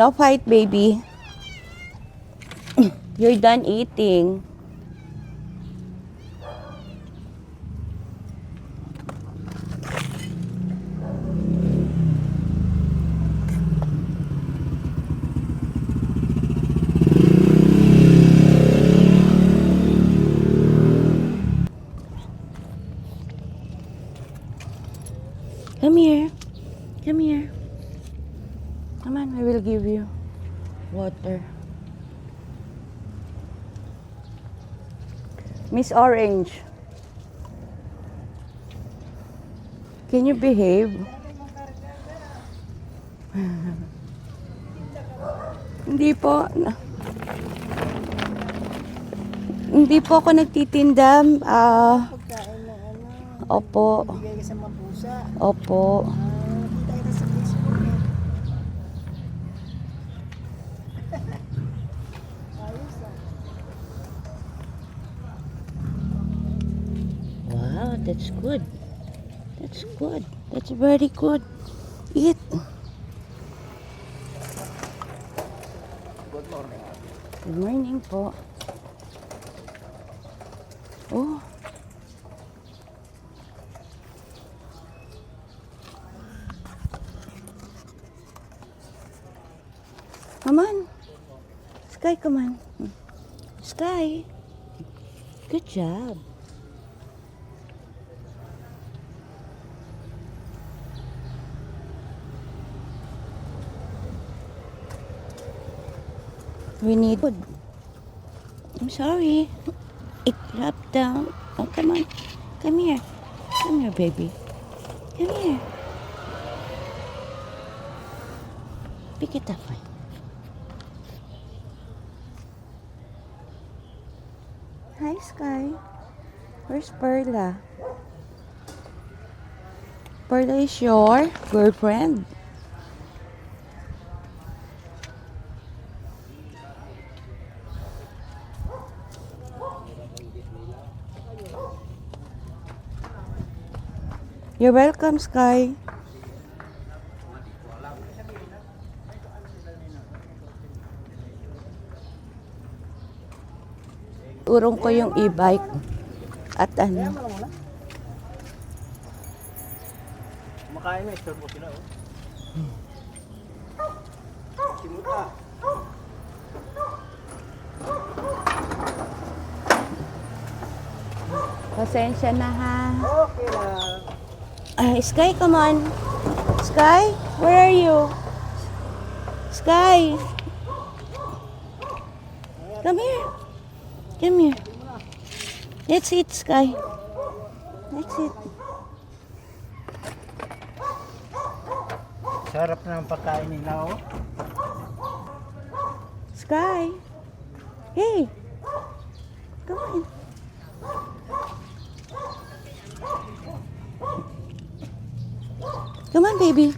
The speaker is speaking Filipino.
No fight, baby. You're done eating. Come here. Come here. Come on, I will give you water. Miss Orange. Can you behave? Hindi po. Hindi po ako nagtitinda. Pagkain na Opo. bigay ka sa mga pusa. Opo. Kita kita sa Facebook eh. Ayos ah. Wow, that's good. That's good. That's very good. Eat. Good morning. Good morning po. Oh. Come on. Sky, come on. Sky. Good job. We need food. I'm sorry. It dropped down. Oh, come on. Come here. Come here, baby. Come here. Pick it up. Hi, Sky. Where's Perla? Perla is your girlfriend. You're welcome, Sky. Urong ko yung e-bike. At ano. Kumakain na, store mo sila oh. Simuta. Pasensya na ha. Okay lang. Sky, come on. Sky, where are you? Sky. Come here. Come here. Let's eat, Sky. Let's eat. Sarap na ang pagkain nila oh. Sky. Hey. Come on. Come on, baby.